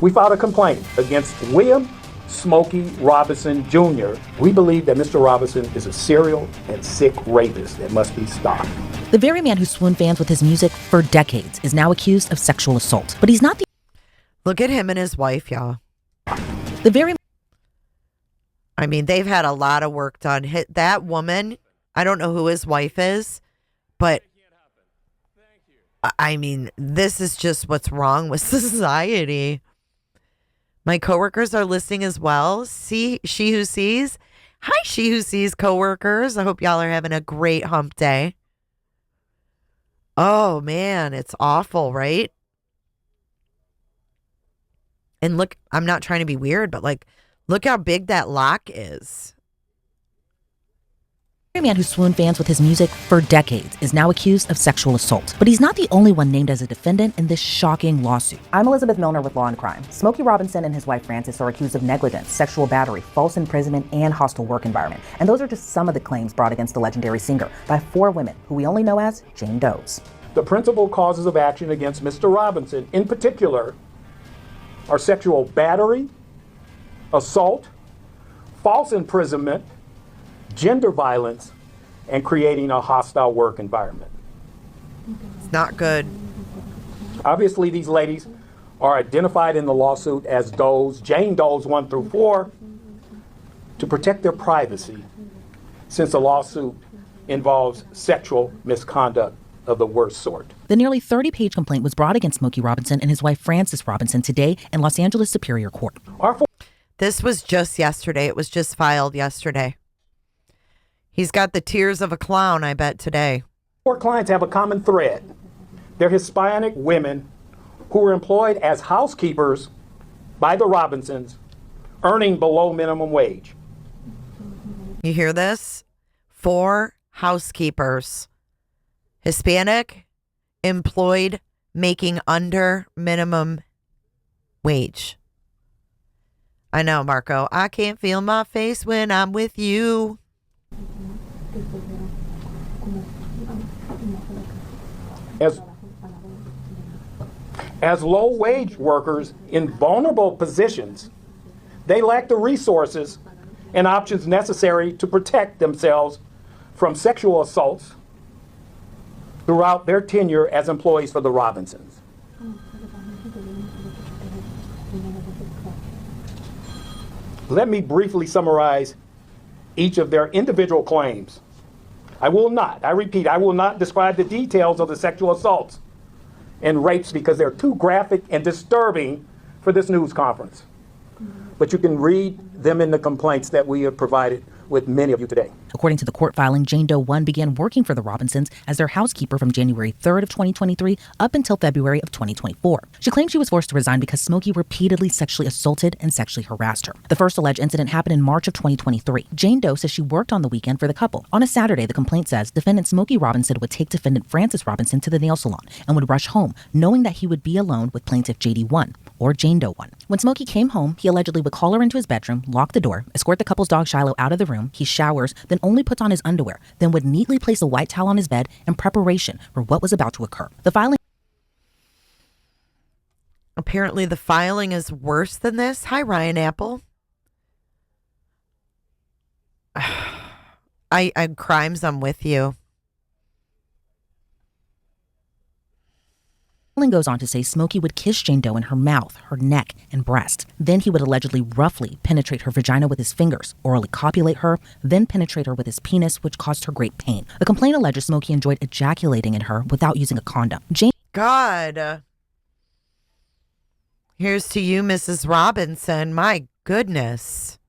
We filed a complaint against William Smokey Robinson Jr. We believe that Mr. Robinson is a serial and sick rapist that must be stopped. The very man who swooned fans with his music for decades is now accused of sexual assault. But he's not the... Look at him and his wife, y'all. The very... I mean, they've had a lot of work done. That woman, I don't know who his wife is, but I mean, this is just what's wrong with society. My coworkers are listening as well. See, She Who Sees. Hi, She Who Sees coworkers. I hope y'all are having a great hump day. Oh, man, it's awful, right? And look, I'm not trying to be weird, but like, look how big that lock is. The man who swooned fans with his music for decades is now accused of sexual assault. But he's not the only one named as a defendant in this shocking lawsuit. I'm Elizabeth Milner with Law and Crime. Smokey Robinson and his wife Frances are accused of negligence, sexual battery, false imprisonment, and hostile work environment. And those are just some of the claims brought against the legendary singer by 4 women who we only know as Jane Does. The principal causes of action against Mr. Robinson, in particular, are sexual battery, assault, false imprisonment, gender violence, and creating a hostile work environment. It's not good. Obviously, these ladies are identified in the lawsuit as Does, Jane Does 1 through 4, to protect their privacy, since the lawsuit involves sexual misconduct of the worst sort. The nearly 30-page complaint was brought against Smokey Robinson and his wife Frances Robinson today in Los Angeles Superior Court. This was just yesterday. It was just filed yesterday. He's got the tears of a clown, I bet, today. 4 clients have a common thread. They're Hispanic women who were employed as housekeepers by the Robinsons, earning below minimum wage. You hear this? 4 housekeepers. Hispanic, employed, making under minimum wage. I know, Marco. I can't feel my face when I'm with you. As low-wage workers in vulnerable positions, they lack the resources and options necessary to protect themselves from sexual assaults throughout their tenure as employees for the Robinsons. Let me briefly summarize each of their individual claims. I repeat, I will not describe the details of the sexual assaults and rapes because they're too graphic and disturbing for this news conference. But you can read them in the complaints that we have provided with many of you today. According to the court filing, Jane Doe 1 began working for the Robinsons as their housekeeper from January 3rd of 2023 up until February of 2024. She claimed she was forced to resign because Smokey repeatedly sexually assaulted and sexually harassed her. The first alleged incident happened in March of 2023. Jane Doe says she worked on the weekend for the couple. On a Saturday, the complaint says defendant Smokey Robinson would take defendant Frances Robinson to the nail salon and would rush home, knowing that he would be alone with plaintiff JD 1 or Jane Doe 1. When Smokey came home, he allegedly would call her into his bedroom, lock the door, escort the couple's dog Shiloh out of the room. He showers, then only puts on his underwear, then would neatly place a white towel on his bed in preparation for what was about to occur. The filing... Apparently the filing is worse than this. Hi, Ryan Apple. Crimes, I'm with you. Goes on to say Smokey would kiss Jane Doe in her mouth, her neck, and breast. Then he would allegedly roughly penetrate her vagina with his fingers, orally copulate her, then penetrate her with his penis, which caused her great pain. The complaint alleges Smokey enjoyed ejaculating in her without using a condom. God. Here's to you, Mrs. Robinson. My goodness.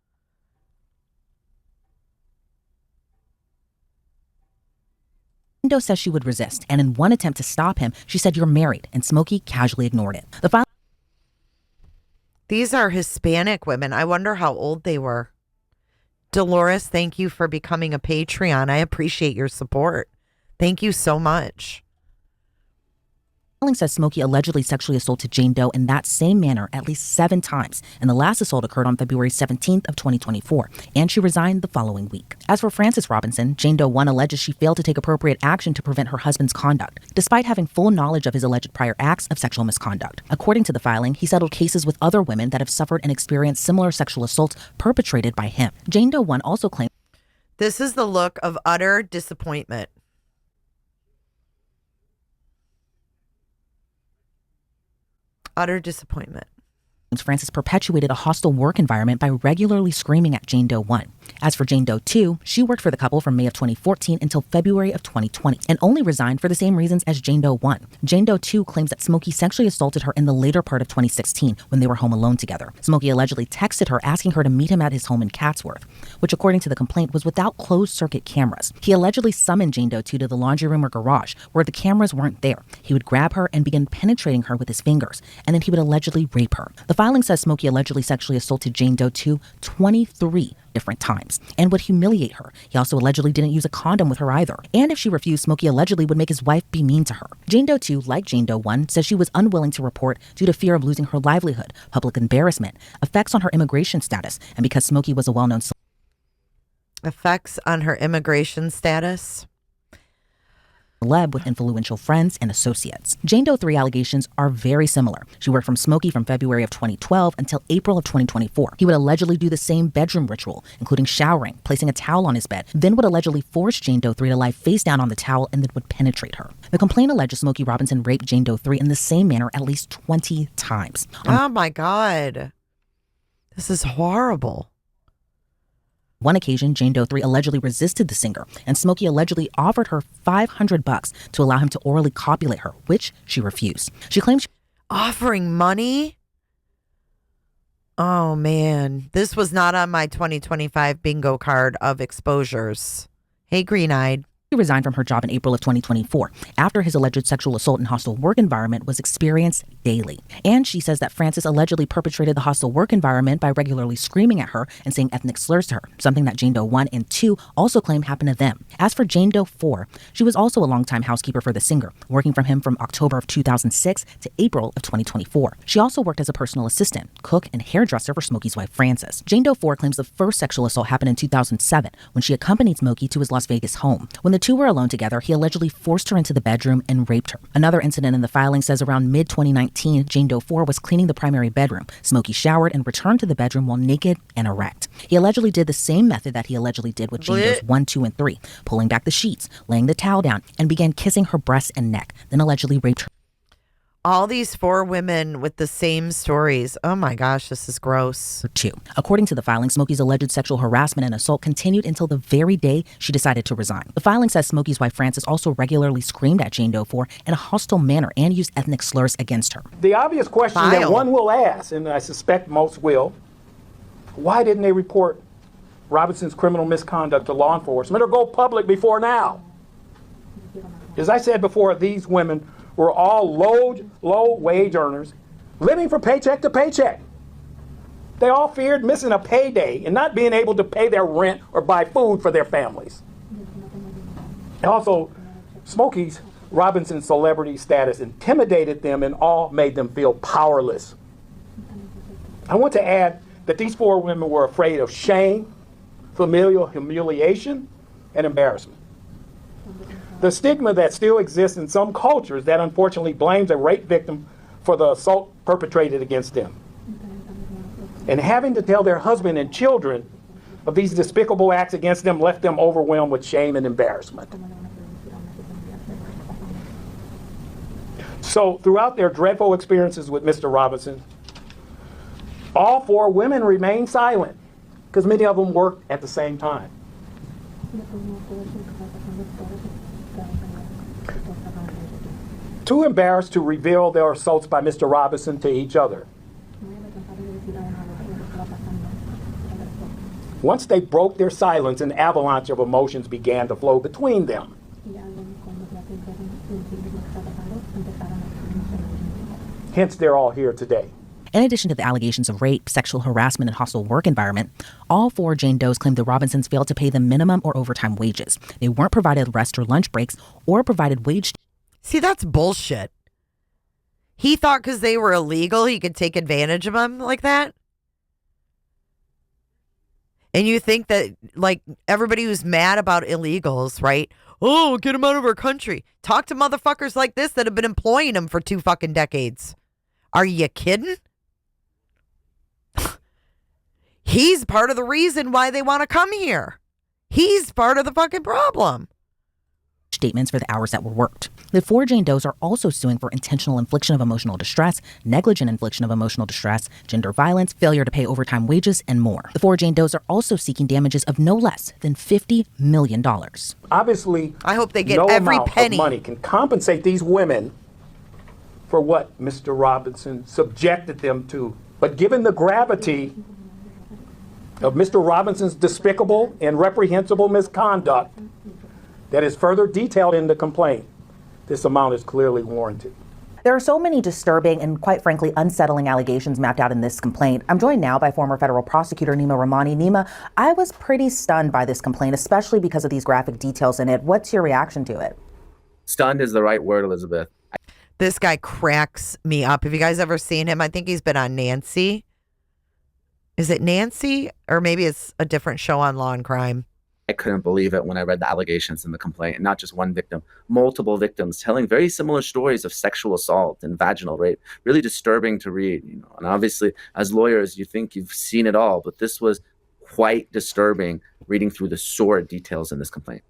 Doe says she would resist, and in one attempt to stop him, she said, "You're married," and Smokey casually ignored it. These are Hispanic women. I wonder how old they were. Dolores, thank you for becoming a Patreon. I appreciate your support. Thank you so much. Filing says Smokey allegedly sexually assaulted Jane Doe in that same manner at least 7 times, and the last assault occurred on February 17th of 2024, and she resigned the following week. As for Frances Robinson, Jane Doe 1 alleges she failed to take appropriate action to prevent her husband's conduct, despite having full knowledge of his alleged prior acts of sexual misconduct. According to the filing, he settled cases with other women that have suffered and experienced similar sexual assaults perpetrated by him. Jane Doe 1 also claimed, This is the look of utter disappointment. Utter disappointment. Frances perpetuated a hostile work environment by regularly screaming at Jane Doe 1. As for Jane Doe 2, she worked for the couple from May of 2014 until February of 2020 and only resigned for the same reasons as Jane Doe 1. Jane Doe 2 claims that Smokey sexually assaulted her in the later part of 2016 when they were home alone together. Smokey allegedly texted her asking her to meet him at his home in Chatsworth, which according to the complaint was without closed-circuit cameras. He allegedly summoned Jane Doe 2 to the laundry room or garage where the cameras weren't there. He would grab her and begin penetrating her with his fingers, and then he would allegedly rape her. The filing says Smokey allegedly sexually assaulted Jane Doe 2 23 different times and would humiliate her. He also allegedly didn't use a condom with her either. And if she refused, Smokey allegedly would make his wife be mean to her. Jane Doe 2, like Jane Doe 1, says she was unwilling to report due to fear of losing her livelihood, public embarrassment, effects on her immigration status, and because Smokey was a well-known Effects on her immigration status. celeb with influential friends and associates. Jane Doe 3 allegations are very similar. She worked from Smokey from February of 2012 until April of 2024. He would allegedly do the same bedroom ritual, including showering, placing a towel on his bed, then would allegedly force Jane Doe 3 to lie face down on the towel and then would penetrate her. The complaint alleges Smokey Robinson raped Jane Doe 3 in the same manner at least 20 times. Oh my God. This is horrible. One occasion, Jane Doe 3 allegedly resisted the singer, and Smokey allegedly offered her $500 to allow him to orally copulate her, which she refused. She claimed she Offering money? Oh man, this was not on my 2025 bingo card of exposures. Hey, green-eyed. resigned from her job in April of 2024 after his alleged sexual assault and hostile work environment was experienced daily. And she says that Frances allegedly perpetrated the hostile work environment by regularly screaming at her and saying ethnic slurs to her, something that Jane Doe 1 and 2 also claim happened to them. As for Jane Doe 4, she was also a longtime housekeeper for the singer, working from him from October of 2006 to April of 2024. She also worked as a personal assistant, cook, and hairdresser for Smokey's wife, Frances. Jane Doe 4 claims the first sexual assault happened in 2007 when she accompanied Smokey to his Las Vegas home. When the two were alone together, he allegedly forced her into the bedroom and raped her. Another incident in the filing says around mid-2019, Jane Doe 4 was cleaning the primary bedroom. Smokey showered and returned to the bedroom while naked and erect. He allegedly did the same method that he allegedly did with Jane Doe's 1, 2, and 3, pulling back the sheets, laying the towel down, and began kissing her breasts and neck, then allegedly raped her. All these 4 women with the same stories. Oh my gosh, this is gross. 2. According to the filing, Smokey's alleged sexual harassment and assault continued until the very day she decided to resign. The filing says Smokey's wife Frances also regularly screamed at Jane Doe 4 in a hostile manner and used ethnic slurs against her. The obvious question that one will ask, and I suspect most will, why didn't they report Robinson's criminal misconduct to law enforcement or go public before now? As I said before, these women were all low wage earners living from paycheck to paycheck. They all feared missing a payday and not being able to pay their rent or buy food for their families. And also, Smokey's Robinson celebrity status intimidated them and all made them feel powerless. I want to add that these 4 women were afraid of shame, familial humiliation, and embarrassment. The stigma that still exists in some cultures that unfortunately blames a rape victim for the assault perpetrated against them. And having to tell their husband and children of these despicable acts against them left them overwhelmed with shame and embarrassment. So throughout their dreadful experiences with Mr. Robinson, all 4 women remained silent because many of them worked at the same time. Too embarrassed to reveal their assaults by Mr. Robinson to each other. Once they broke their silence, an avalanche of emotions began to flow between them. Hence, they're all here today. In addition to the allegations of rape, sexual harassment, and hostile work environment, all 4 Jane Does claim the Robinsons failed to pay them minimum or overtime wages. They weren't provided rest or lunch breaks or provided wage. See, that's bullshit. He thought because they were illegal, he could take advantage of them like that? And you think that, like, everybody who's mad about illegals, right? Oh, get them out of our country. Talk to motherfuckers like this that have been employing them for 2 fucking decades. Are you kidding? He's part of the reason why they want to come here. He's part of the fucking problem. Statements for the hours that were worked. The 4 Jane Does are also suing for intentional infliction of emotional distress, negligent infliction of emotional distress, gender violence, failure to pay overtime wages, and more. The 4 Jane Does are also seeking damages of no less than $50 million. Obviously, I hope they get no every amount penny. of money can compensate these women for what Mr. Robinson subjected them to. But given the gravity of Mr. Robinson's despicable and reprehensible misconduct that is further detailed in the complaint, this amount is clearly warranted. There are so many disturbing and, quite frankly, unsettling allegations mapped out in this complaint. I'm joined now by former federal prosecutor Nima Rahmani. Nima, I was pretty stunned by this complaint, especially because of these graphic details in it. What's your reaction to it? Stunned is the right word, Elizabeth. This guy cracks me up. Have you guys ever seen him? I think he's been on Nancy. Is it Nancy? Or maybe it's a different show on Law and Crime. I couldn't believe it when I read the allegations in the complaint, and not just one victim, multiple victims telling very similar stories of sexual assault and vaginal rape. Really disturbing to read, And obviously, as lawyers, you think you've seen it all, but this was quite disturbing reading through the sordid details in this complaint.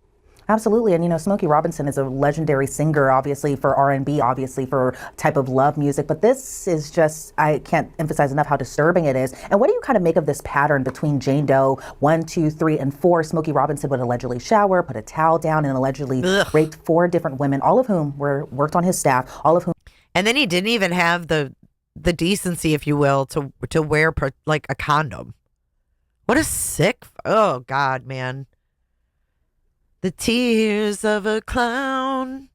Absolutely. And, Smokey Robinson is a legendary singer, obviously for R&B, obviously for type of love music. But this is just, I can't emphasize enough how disturbing it is. And what do you kind of make of this pattern between Jane Doe 1, 2, 3, and 4? Smokey Robinson would allegedly shower, put a towel down, and allegedly raped 4 different women, all of whom worked on his staff, all of whom. And then he didn't even have the decency, if you will, to wear like a condom. What a sick, oh God, man. The tears of a clown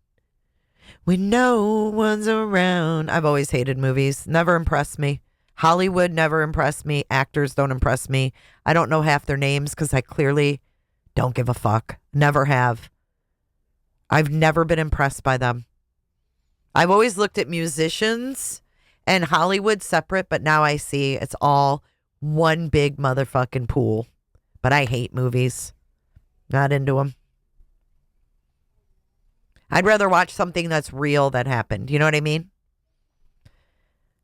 when no one's around. I've always hated movies. Never impressed me. Hollywood never impressed me. Actors don't impress me. I don't know half their names because I clearly don't give a fuck. Never have. I've never been impressed by them. I've always looked at musicians and Hollywood separate, but now I see it's all one big motherfucking pool. But I hate movies. Not into them. I'd rather watch something that's real that happened. You know what I mean?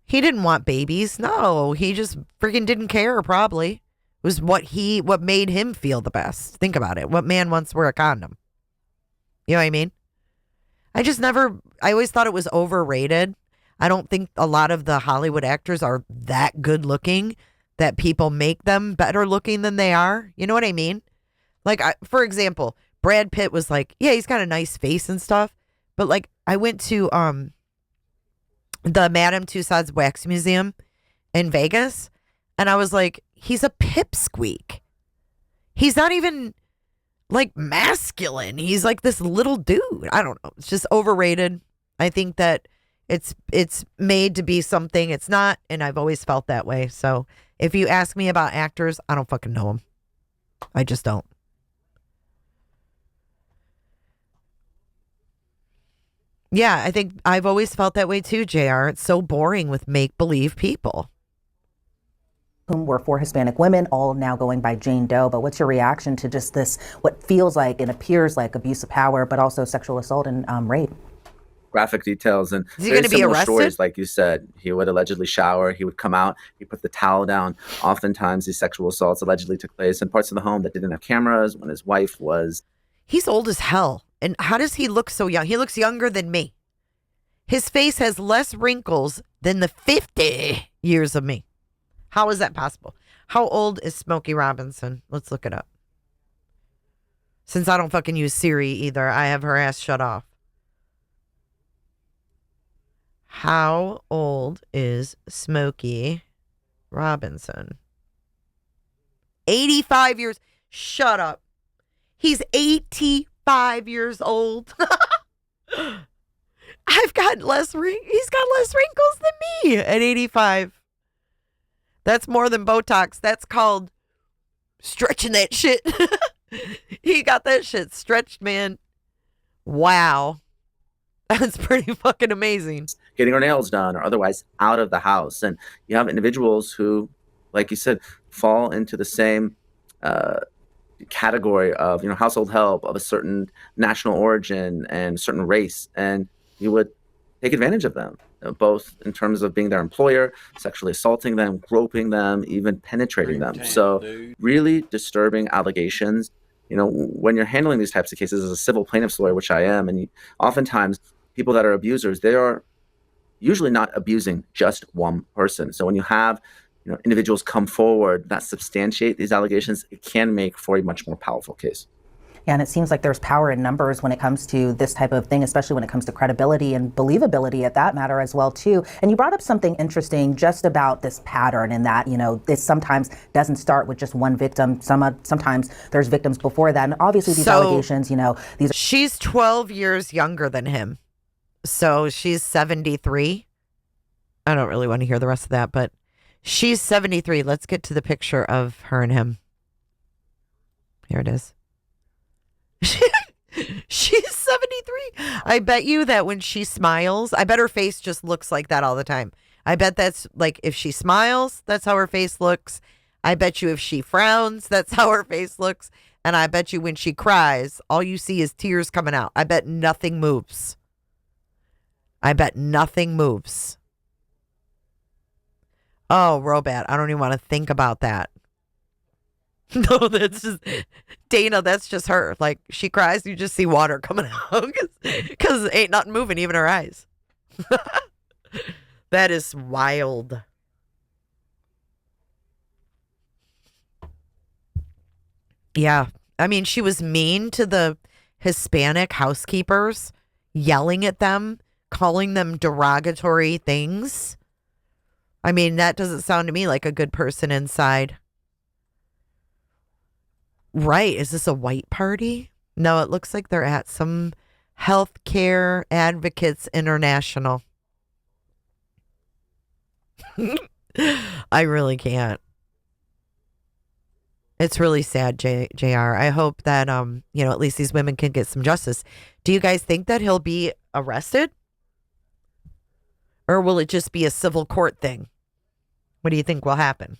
He didn't want babies. No, he just freaking didn't care, probably. It was what made him feel the best. Think about it. What man wants to wear a condom? You know what I mean? I always thought it was overrated. I don't think a lot of the Hollywood actors are that good looking that people make them better looking than they are. You know what I mean? Like, for example, Brad Pitt was like, yeah, he's got a nice face and stuff. But like, I went to the Madame Tussauds Wax Museum in Vegas, and I was like, he's a pipsqueak. He's not even like masculine. He's like this little dude. I don't know. It's just overrated. I think that it's made to be something it's not, and I've always felt that way. So if you ask me about actors, I don't fucking know them. I just don't. Yeah, I think I've always felt that way too, JR. It's so boring with make-believe people. Whom were 4 Hispanic women, all now going by Jane Doe. But what's your reaction to just this, what feels like and appears like abuse of power, but also sexual assault and rape? Graphic details and is he going to be arrested? Stories, like you said. He would allegedly shower. He would come out. He put the towel down. Oftentimes, these sexual assaults allegedly took place in parts of the home that didn't have cameras when his wife was. He's old as hell. And how does he look so young? He looks younger than me. His face has less wrinkles than the 50 years of me. How is that possible? How old is Smokey Robinson? Let's look it up. Since I don't fucking use Siri either, I have her ass shut off. How old is Smokey Robinson? 85 years. Shut up. He's 85 years old. He's got less wrinkles than me at 85. That's more than Botox. That's called stretching that shit. He got that shit stretched, man. Wow. That's pretty fucking amazing. getting her nails done or otherwise out of the house. And you have individuals who, like you said, fall into the same category of, household help of a certain national origin and certain race, and you would take advantage of them, both in terms of being their employer, sexually assaulting them, groping them, even penetrating them. So really disturbing allegations. When you're handling these types of cases as a civil plaintiff's lawyer, which I am, and oftentimes people that are abusers, they are usually not abusing just one person. So when you have individuals come forward that substantiate these allegations, it can make for a much more powerful case. Yeah, and it seems like there's power in numbers when it comes to this type of thing, especially when it comes to credibility and believability at that matter as well, too. And you brought up something interesting just about this pattern and that, this sometimes doesn't start with just one victim. Sometimes there's victims before that. And obviously these allegations, these are... She's 12 years younger than him. So she's 73. I don't really want to hear the rest of that, but she's 73. Let's get to the picture of her and him. Here it is. She's 73. I bet you that when she smiles, I bet her face just looks like that all the time. I bet that's like if she smiles, that's how her face looks. I bet you if she frowns, that's how her face looks. And I bet you when she cries, all you see is tears coming out. I bet nothing moves. I bet nothing moves. Oh, Robat, I don't even want to think about that. No, that's just Dana. That's just her. Like she cries, you just see water coming out because ain't nothing moving, even her eyes. That is wild. Yeah, I mean, she was mean to the Hispanic housekeepers, yelling at them, calling them derogatory things. I mean, that doesn't sound to me like a good person inside. Right. Is this a white party? No, it looks like they're at some Healthcare Advocates International. I really can't. It's really sad, JR. I hope that, at least these women can get some justice. Do you guys think that he'll be arrested? Or will it just be a civil court thing? What do you think will happen?